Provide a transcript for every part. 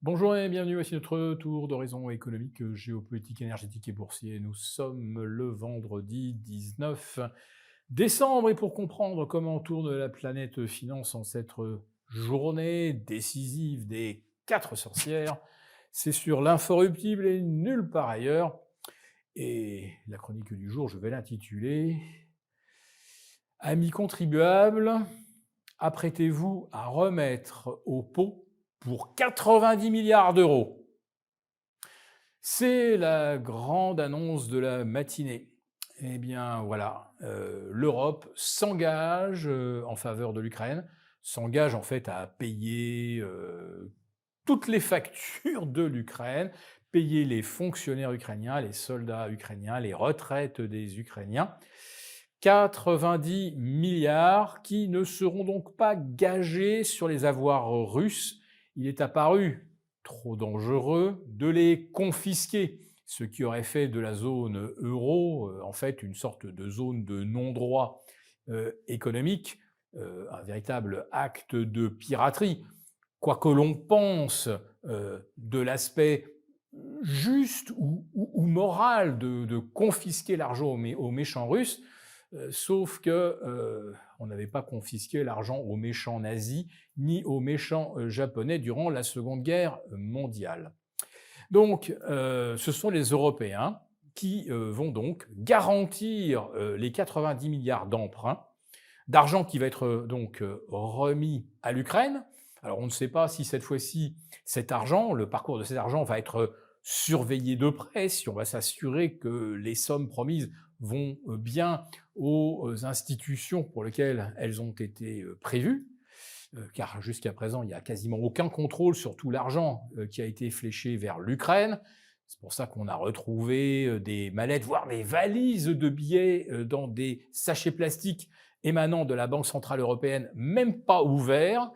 Bonjour et bienvenue, voici notre tour d'horizon économique, géopolitique, énergétique et boursier. Nous sommes le vendredi 19 décembre et pour comprendre comment tourne la planète finance en cette journée décisive des quatre sorcières, c'est sur l'inforruptible et nulle part ailleurs. Et la chronique du jour, je vais l'intituler Amis contribuables, apprêtez-vous à remettre au pot pour 90 milliards d'euros. C'est la grande annonce de la matinée. Eh bien voilà, l'Europe s'engage en faveur de l'Ukraine, s'engage en fait à payer toutes les factures de l'Ukraine, payer les fonctionnaires ukrainiens, les soldats ukrainiens, les retraites des Ukrainiens. 90 milliards qui ne seront donc pas gagés sur les avoirs russes. Il est apparu trop dangereux de les confisquer, ce qui aurait fait de la zone euro en fait une sorte de zone de non-droit économique, un véritable acte de piraterie. Quoi que l'on pense de l'aspect juste ou moral de confisquer l'argent aux méchants russes, sauf que on n'avait pas confisqué l'argent aux méchants nazis ni aux méchants japonais durant la Seconde Guerre mondiale. Donc, ce sont les Européens qui vont donc garantir les 90 milliards d'emprunts, d'argent qui va être donc remis à l'Ukraine. Alors, on ne sait pas si cette fois-ci, cet argent, le parcours de cet argent va être surveillé de près, si on va s'assurer que les sommes promises vont bien aux institutions pour lesquelles elles ont été prévues, car jusqu'à présent, il n'y a quasiment aucun contrôle sur tout l'argent qui a été fléché vers l'Ukraine. C'est pour ça qu'on a retrouvé des mallettes, voire des valises de billets dans des sachets plastiques émanant de la Banque centrale européenne, même pas ouverts.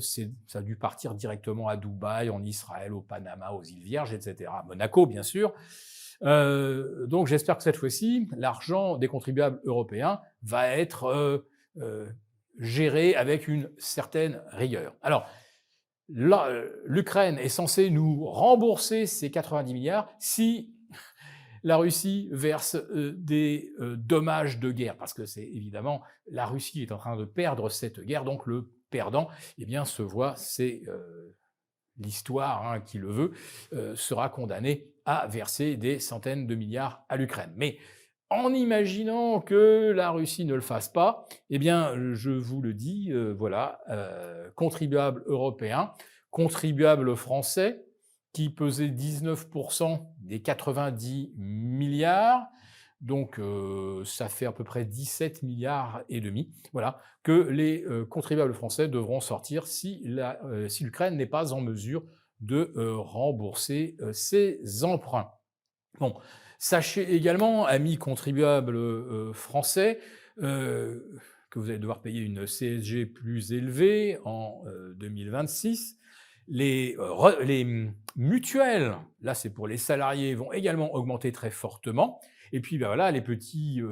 Ça a dû partir directement à Dubaï, en Israël, au Panama, aux îles Vierges, etc. À Monaco, bien sûr. Donc j'espère que cette fois-ci, l'argent des contribuables européens va être géré avec une certaine rigueur. Alors, là, l'Ukraine est censée nous rembourser ces 90 milliards si la Russie verse des dommages de guerre, parce que c'est évidemment la Russie est en train de perdre cette guerre, donc le perdant, eh bien, se voit, c'est l'histoire qui le veut, sera condamné à verser des centaines de milliards à l'Ukraine. Mais en imaginant que la Russie ne le fasse pas, eh bien, je vous le dis, voilà, contribuables européens, contribuables français, qui pesaient 19% des 90 milliards, donc ça fait à peu près 17 milliards et demi, voilà, que les contribuables français devront sortir si si l'Ukraine n'est pas en mesure de rembourser ses emprunts. Bon, sachez également, amis contribuables français, que vous allez devoir payer une CSG plus élevée en 2026. Les mutuelles, là c'est pour les salariés, vont également augmenter très fortement. Et puis ben voilà, les petits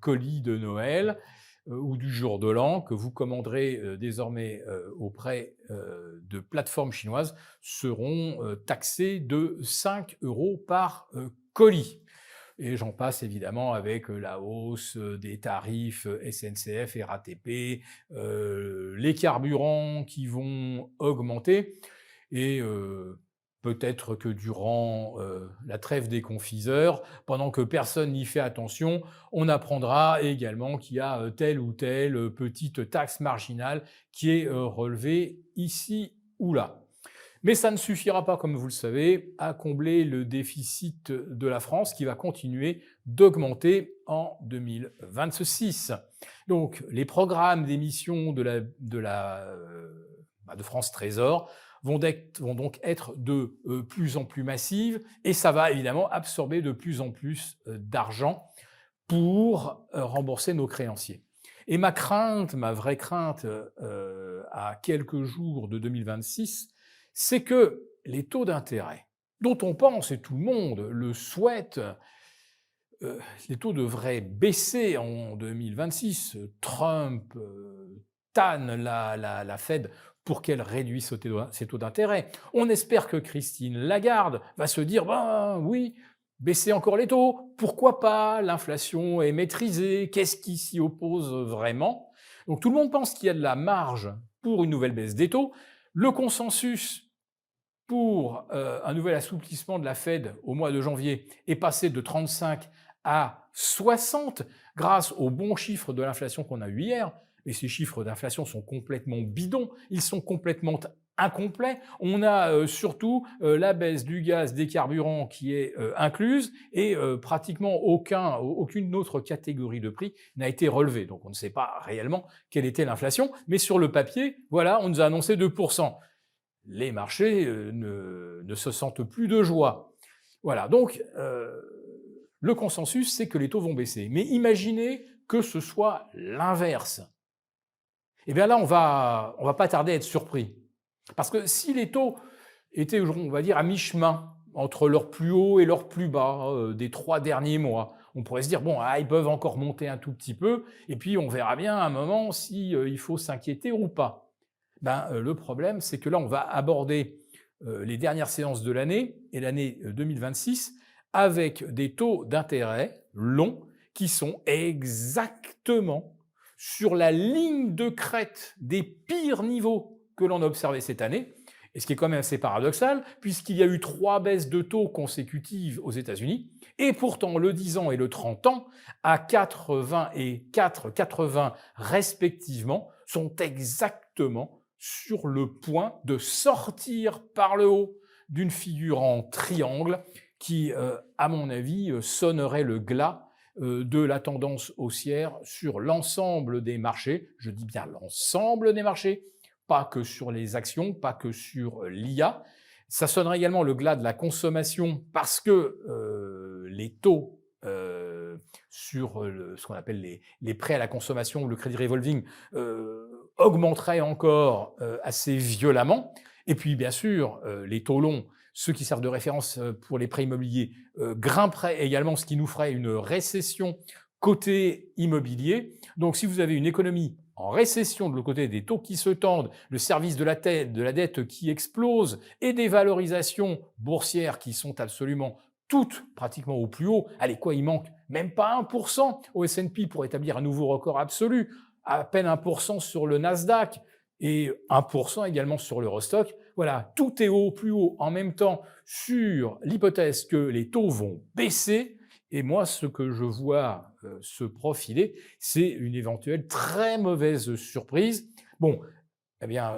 colis de Noël ou du jour de l'an que vous commanderez désormais auprès de plateformes chinoises seront taxés de 5 euros par colis. Et j'en passe évidemment avec la hausse des tarifs SNCF et RATP, les carburants qui vont augmenter et peut-être que durant la trêve des confiseurs, pendant que personne n'y fait attention, on apprendra également qu'il y a telle ou telle petite taxe marginale qui est relevée ici ou là. Mais ça ne suffira pas, comme vous le savez, à combler le déficit de la France qui va continuer d'augmenter en 2026. Donc, les programmes d'émission de France Trésor vont donc être de plus en plus massives et ça va évidemment absorber de plus en plus d'argent pour rembourser nos créanciers. Et ma crainte, ma vraie crainte à quelques jours de 2026, c'est que les taux d'intérêt, dont on pense et tout le monde le souhaite, les taux devraient baisser en 2026. Trump tanne la Fed pour qu'elle réduise ses taux d'intérêt. On espère que Christine Lagarde va se dire « ben oui, baisser encore les taux, pourquoi pas, l'inflation est maîtrisée, qu'est-ce qui s'y oppose vraiment ?» Donc tout le monde pense qu'il y a de la marge pour une nouvelle baisse des taux. Le consensus pour un nouvel assouplissement de la Fed au mois de janvier est passé de 35 à 60 grâce aux bons chiffres de l'inflation qu'on a eu hier. Mais ces chiffres d'inflation sont complètement bidons, ils sont complètement incomplets. On a surtout la baisse du gaz, des carburants qui est incluse et pratiquement aucune autre catégorie de prix n'a été relevée. Donc on ne sait pas réellement quelle était l'inflation, mais sur le papier, voilà, on nous a annoncé 2%. Les marchés ne se sentent plus de joie. Voilà, donc le consensus, c'est que les taux vont baisser. Mais imaginez que ce soit l'inverse. Eh bien là, on va pas tarder à être surpris. Parce que si les taux étaient, on va dire, à mi-chemin entre leur plus haut et leur plus bas des 3 derniers mois, on pourrait se dire, bon, ils peuvent encore monter un tout petit peu, et puis on verra bien à un moment si il faut s'inquiéter ou pas. Le problème, c'est que là, on va aborder les dernières séances de l'année et l'année 2026 avec des taux d'intérêt longs qui sont exactement sur la ligne de crête des pires niveaux que l'on a observés cette année, et ce qui est quand même assez paradoxal, puisqu'il y a eu 3 baisses de taux consécutives aux États-Unis, et pourtant le 10 ans et le 30 ans, à 80 et 4,80 respectivement, sont exactement sur le point de sortir par le haut d'une figure en triangle qui, à mon avis, sonnerait le glas de la tendance haussière sur l'ensemble des marchés. Je dis bien l'ensemble des marchés, pas que sur les actions, pas que sur l'IA. Ça sonnerait également le glas de la consommation parce que les taux sur ce qu'on appelle les prêts à la consommation ou le crédit revolving augmenteraient encore assez violemment. Et puis, bien sûr, les taux longs, ceux qui servent de référence pour les prêts immobiliers, grimperaient également, ce qui nous ferait une récession côté immobilier. Donc, si vous avez une économie en récession de l'autre côté, des taux qui se tendent, le service de la dette qui explose et des valorisations boursières qui sont absolument toutes pratiquement au plus haut. Allez, quoi, il manque même pas 1% au S&P pour établir un nouveau record absolu, à peine 1% sur le Nasdaq et 1% également sur l'Eurostock. Voilà, tout est au plus haut en même temps sur l'hypothèse que les taux vont baisser. Et moi, ce que je vois se profiler, c'est une éventuelle très mauvaise surprise. Bon, eh bien,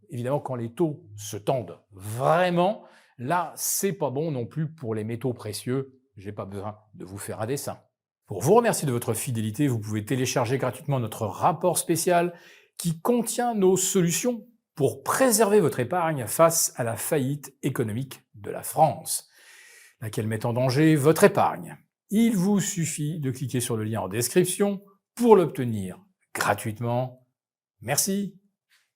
évidemment, quand les taux se tendent vraiment, là, c'est pas bon non plus pour les métaux précieux. J'ai pas besoin de vous faire un dessin. Pour vous remercier de votre fidélité, vous pouvez télécharger gratuitement notre rapport spécial qui contient nos solutions pour préserver votre épargne face à la faillite économique de la France, laquelle met en danger votre épargne. Il vous suffit de cliquer sur le lien en description pour l'obtenir gratuitement. Merci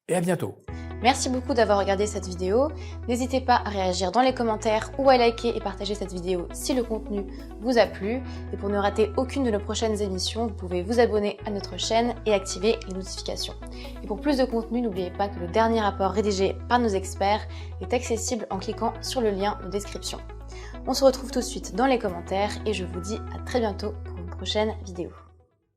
et à bientôt. Merci beaucoup d'avoir regardé cette vidéo. N'hésitez pas à réagir dans les commentaires ou à liker et partager cette vidéo si le contenu vous a plu. Et pour ne rater aucune de nos prochaines émissions, vous pouvez vous abonner à notre chaîne et activer les notifications. Et pour plus de contenu, n'oubliez pas que le dernier rapport rédigé par nos experts est accessible en cliquant sur le lien de description. On se retrouve tout de suite dans les commentaires et je vous dis à très bientôt pour une prochaine vidéo.